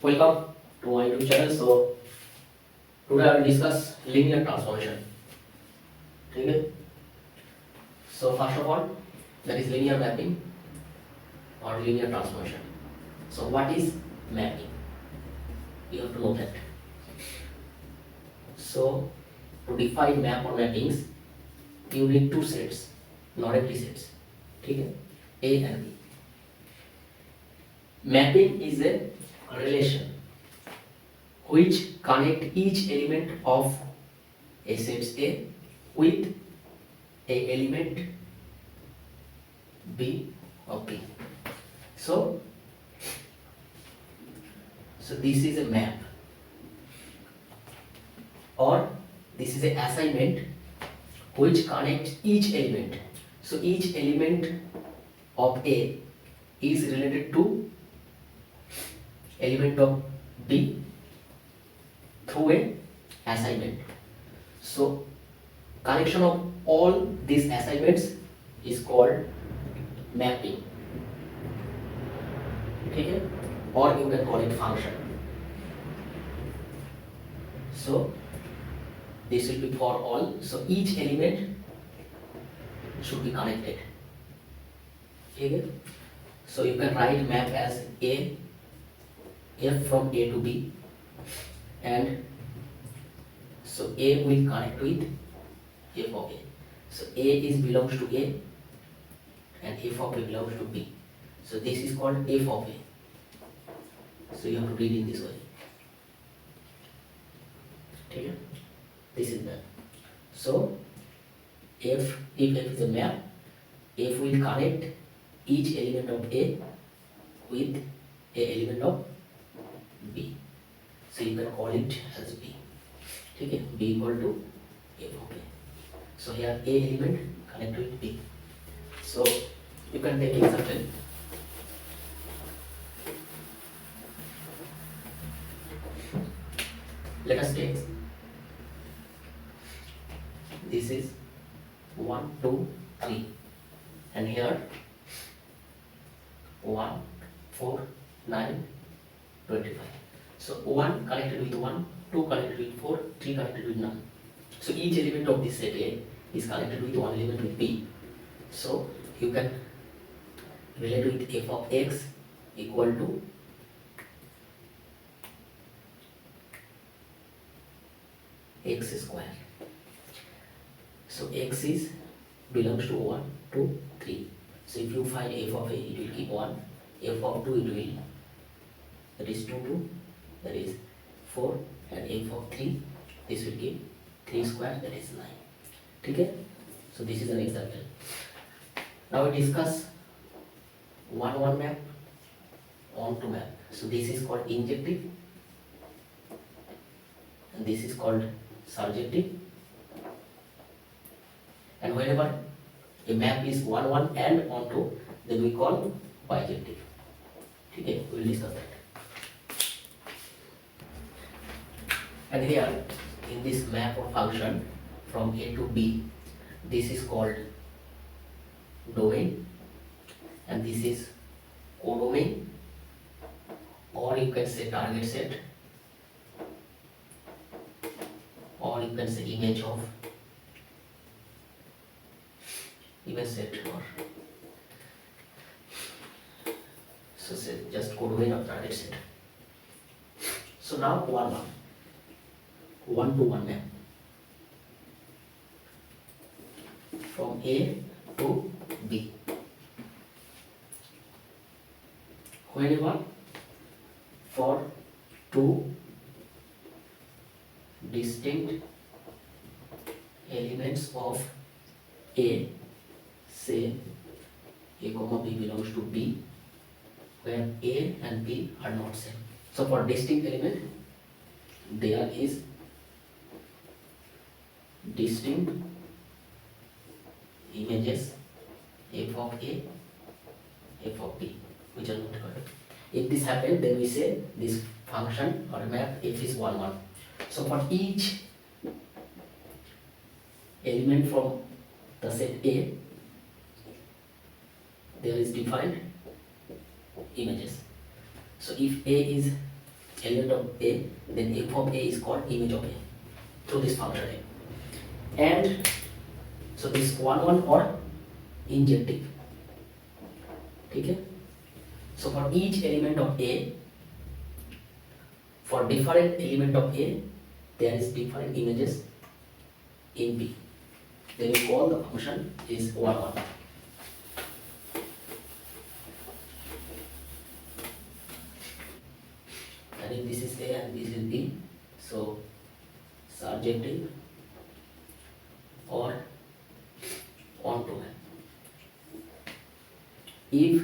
Welcome to my YouTube channel. So today I will discuss linear transformation. Okay. So first of all, that is linear mapping or linear transformation. So what is mapping? You have to know that. So to define map or mappings, you need two sets, not empty sets. Okay. A and B. Mapping is a relation which connect each element of a set A with a element B of B. So this is a map, or this is an assignment which connects each element. So each element of A is related to element of B through a assignment. So connection of all these assignments is called mapping. Okay? Or you can call it function. So this will be for all. So each element should be connected. Okay? So you can write map as A, F from A to B, and so A will connect with F of A. So A is belongs to A and F of A belongs to B. So this is called F of A. So you have to read in this way. Okay? This is map. So if F is a map, F will connect each element of A with a element of B. So you can call it as B. Okay? B equal to F of A. So here A element connect with B. So you can take example. Let us take this is 1, 2, 3, and here 1, 4, 9, 25. So 1 connected with 1, 2 connected with 4, 3 connected with 9. So each element of this set A is connected with one element with B. So you can relate with f of x equal to x square. So x is belongs to 1, 2, 3. So if you find f of a, it will keep 1. F of 2, it will, that is 2, 2, that is 4, and f of 3, this will give 3 square, that is 9. Okay? So this is an example. Now we discuss 1-1 map, on to map. So this is called injective, and this is called surjective. And whenever a map is 1-1 and onto, then we call bijective. Okay, we will discuss that. And here in this map or function from A to B, this is called domain, and this is codomain, or you can say target set, or you can say image of image set, or so say just codomain or target set. So now 1-to-1 map from A to B. Whenever for two distinct elements of A, say A comma B belongs to B, where A and B are not same. So for distinct element, there is distinct images f of A, f of B, which are not equal. If this happens, then we say this function or map f is 1-1. So for each element from the set A, there is defined images. So if A is element of A, then f of A is called image of A through this function A. And so this one or injective. Okay? So for each element of A, for different element of A, there is different images in B. Then we call the function is 1. And if this is A and this is B, so surjective or onto. If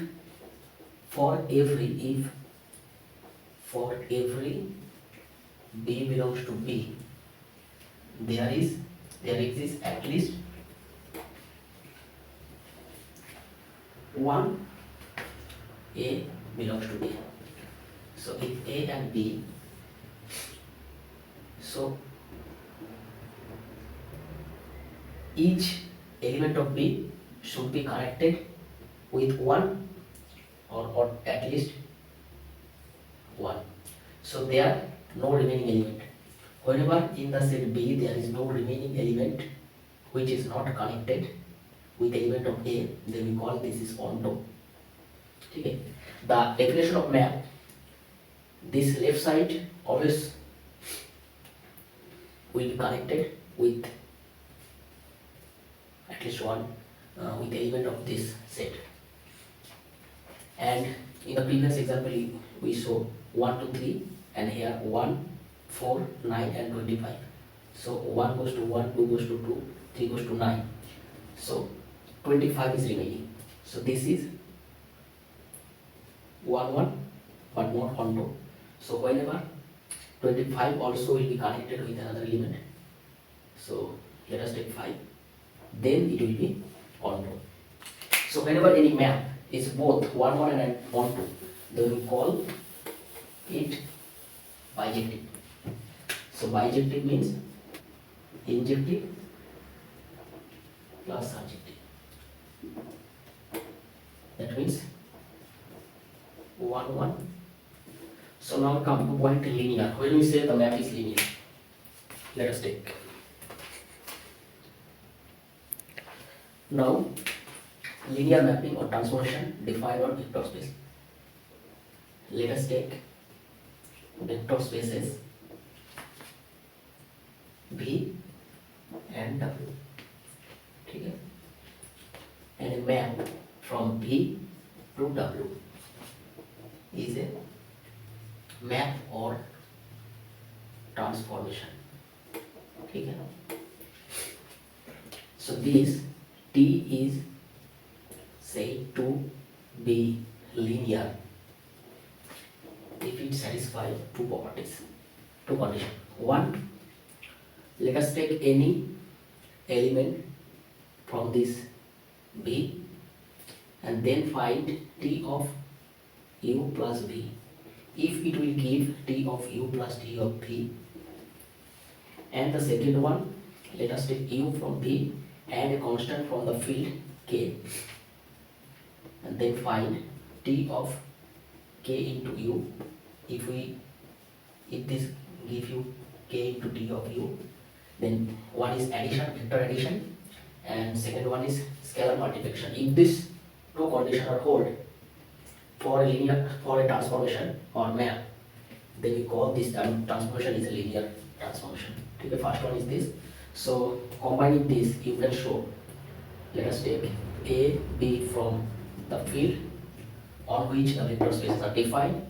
for every B belongs to B, there exists at least one A belongs to B. So if A and B, so each element of B should be connected with one or at least one. So there are no remaining element. Whenever in the set B there is no remaining element which is not connected with element of A, then we call this is onto. Okay. The definition of map, this left side always will be connected with at least one with element of this set. And in the previous example we saw 1 to 3, and here 1, 4, 9 and 25. So 1 goes to 1, 2 goes to 2, 3 goes to 9. So 25 is remaining. So this is 1 but not onto. So whenever 25 also will be connected with another element, so let us take 5, then it will be onto. So whenever any map is both 1 and onto, then we call it bijective. So bijective means injective plus surjective. That means 1. So now come to point linear. When we say the map is linear, let us take. Now linear mapping or transformation defined on vector space. Let us take vector spaces V and W. Okay. And a map from V to W is a map or transformation. Okay. So this T is said to be linear if it satisfies two properties, two conditions. One, let us take any element from this B and then find T of U plus V. If it will give T of U plus T of V. And the second one, let us take U from V and a constant from the field K, and then find T of K into U. If this give you K into T of U, then one is addition, vector addition, and second one is scalar multiplication. If these two conditions are hold for a transformation or map, then we call this transformation is a linear transformation. Okay, the first one is this. So combining this, you can show. Let us take A, B from the field on which the vector spaces are defined,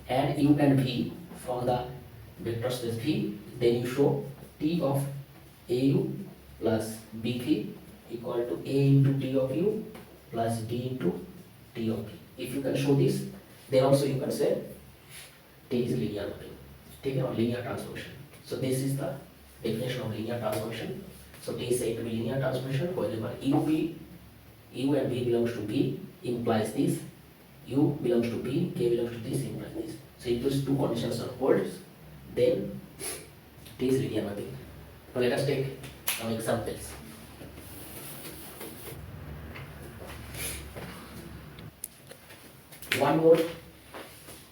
and U and V from the vector space V. Then you show T of AU plus BV equal to A into T of U plus B into T of V. If you can show this, then also you can say T is linear mapping. Take or linear transformation. So this is the definition of linear transformation. So T is said to be linear transformation whenever U and V belongs to B implies this, U belongs to B, K belongs to this implies this. So if those two conditions are holds, then T is linear mapping. Now let us take some examples. One more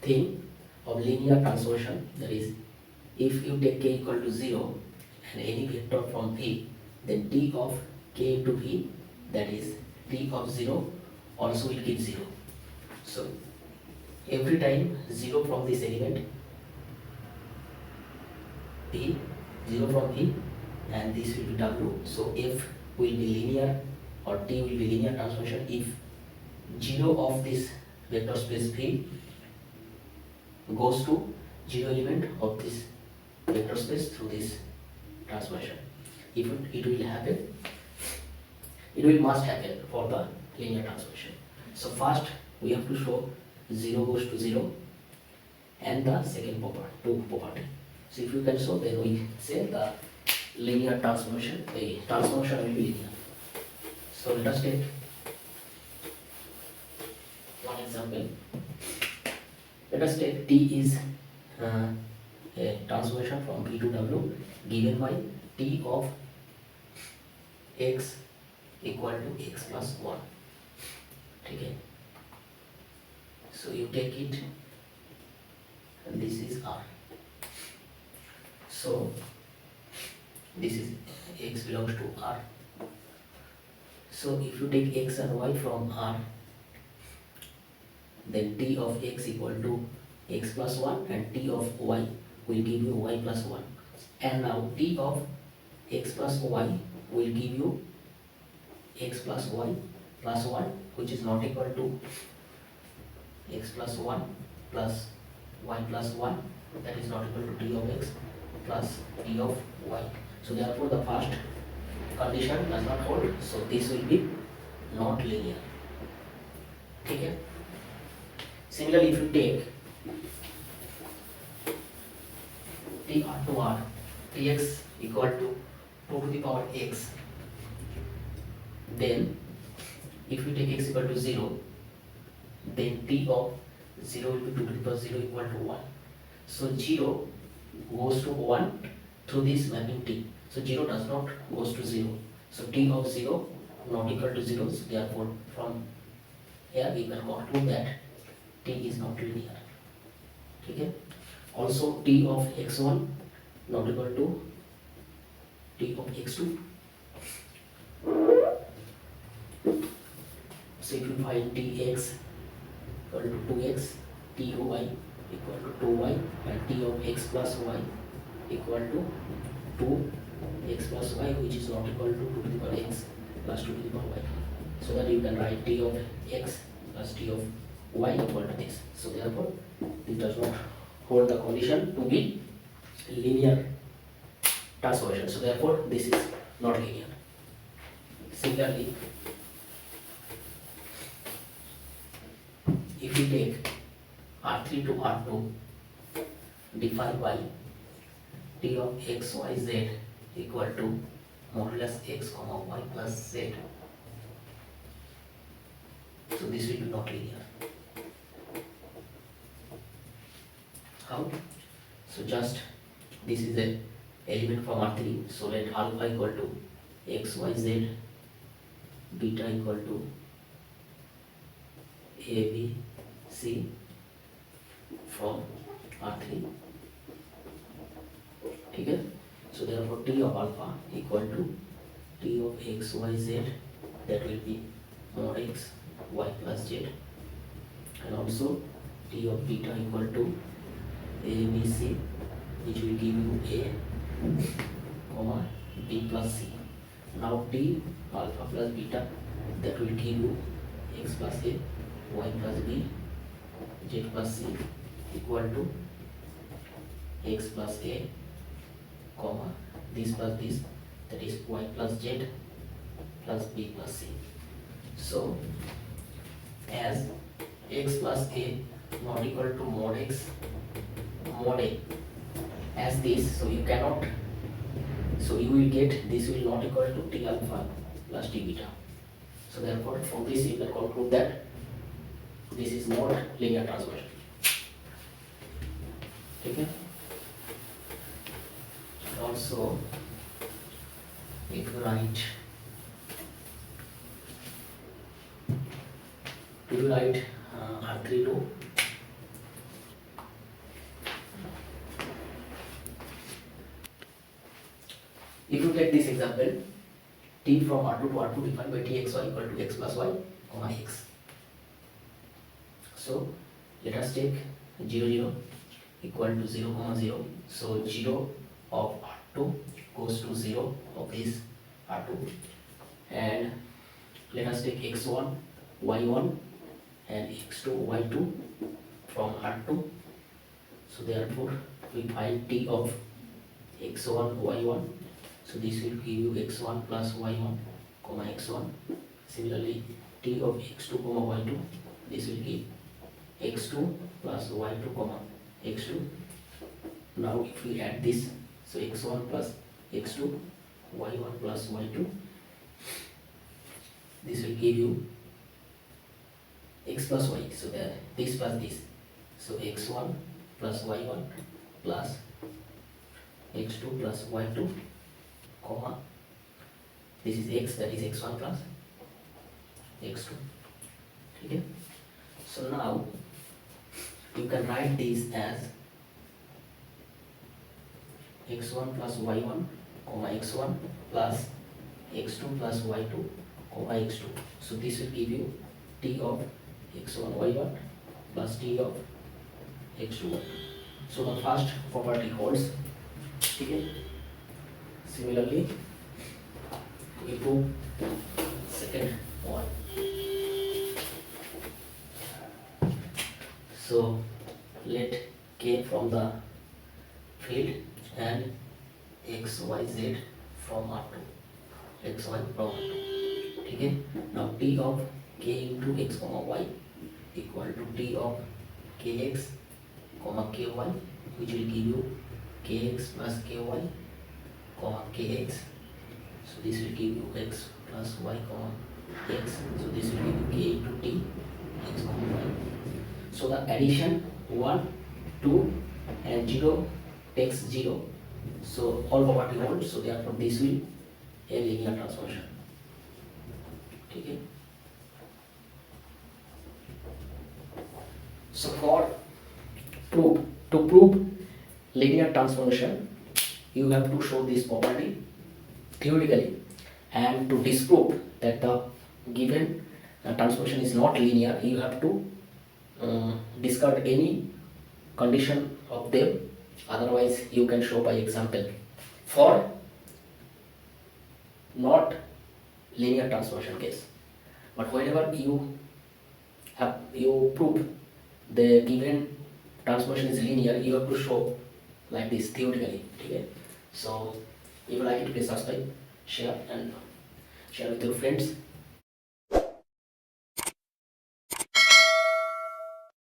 thing, of linear transformation, that is, if you take k equal to 0 and any vector from V, then t of k into V, that is t of 0, also will give 0. So every time 0 from this element P, 0 from P, and this will be W. So F will be linear or T will be linear transformation if 0 of this vector space V goes to 0 element of this vector space through this transformation. If it will happen, it will must happen for the linear transformation. So first we have to show 0 goes to 0 and the second property. So if you can show, then we say the linear transformation, the transformation will be linear. So let us take one example. Let us take T is a transformation from V to W given by T of x equal to x plus 1. Okay. So you take it, and this is R. So this is x belongs to R. So if you take x and y from R, then T of x equal to x plus 1 and T of y will give you y plus 1. And now T of x plus y will give you x plus y plus 1, which is not equal to x plus 1 plus y plus 1, that is not equal to T of x plus T of y. So therefore the first condition does not hold, so this will be not linear. Okay. Similarly, if you take T R to R, Tx equal to 2 to the power x, then if you take x equal to 0, then T of 0 will be 2 to the power 0 equal to 1. So 0 goes to 1 through this mapping T. So 0 does not goes to 0. So T of 0 not equal to 0. So therefore from here we can conclude that T is not linear. Okay. Also T of x1 not equal to T of x2. So if you find Tx equal to 2x, T of y equal to 2y, and T of x plus y equal to 2x plus y, which is not equal to 2 to the power x plus 2 to the power y. So that you can write T of x plus T of y equal to this. So therefore this does not hold the condition to be linear transformation. So therefore this is not linear. Similarly, if you take R3 to R2 defined by T of x, y, z equal to modulus x comma y plus z. So this will be not linear. How? So just this is a element from R3. So let alpha equal to x, y, z, beta equal to a, b, c from R3. Okay. So therefore T of alpha equal to T of x, y, z, that will be mod x, y plus z, and also T of beta equal to a, b, c, which will give you a, comma, b plus c. Now T alpha plus beta, that will give you x plus a, y plus b, z plus c equal to x plus a, comma, this plus this, that is y plus z plus b plus c. So as x plus a not equal to mod x mod a as this, so you cannot, so you will get this will not equal to T alpha plus T beta. So therefore from this you can conclude that this is not linear transformation. Okay. Also if you write, R3 to If you take this example, t from R2 to R2 defined by txy equal to x plus y comma x. So let us take 0 0 equal to 0 comma 0. So 0 of R2 goes to 0 of this R2, and let us take x1 y1 and x2 y2 from R2. So therefore we find t of x1 y1. So this will give you x1 plus y1 comma x1. Similarly, t of x2 comma y2, this will give x2 plus y2 comma x2. Now if we add this, so x1 plus x2, y1 plus y2, this will give you x plus y. So this plus this, so x1 plus y1 plus x2 plus y2 comma this is x, that is x1 plus x2. Okay. So now you can write this as x1 plus y1 comma x1 plus x2 plus y2 comma x2. So this will give you t of x1 y1 plus t of x2 y2. So the first property holds. Okay. Similarly, we prove second one. So let k from the field and x, y, z from R2, x, y from R2. Okay. Now t of k into x comma y equal to t of kx comma ky, which will give you kx plus ky comma kx. So this will give you x plus y comma x. So this will give you k into t x comma y. So the addition 1, 2 and 0 takes 0. So all property holds. So therefore this will a linear transformation. Okay. So to prove linear transformation, you have to show this property theoretically, and to disprove that the given transformation is not linear, you have to discard any condition of them. Otherwise you can show by example. For not linear transformation case, but whenever you prove the given transformation is linear, you have to show like this theoretically. Okay. So if you like it, please subscribe, share with your friends.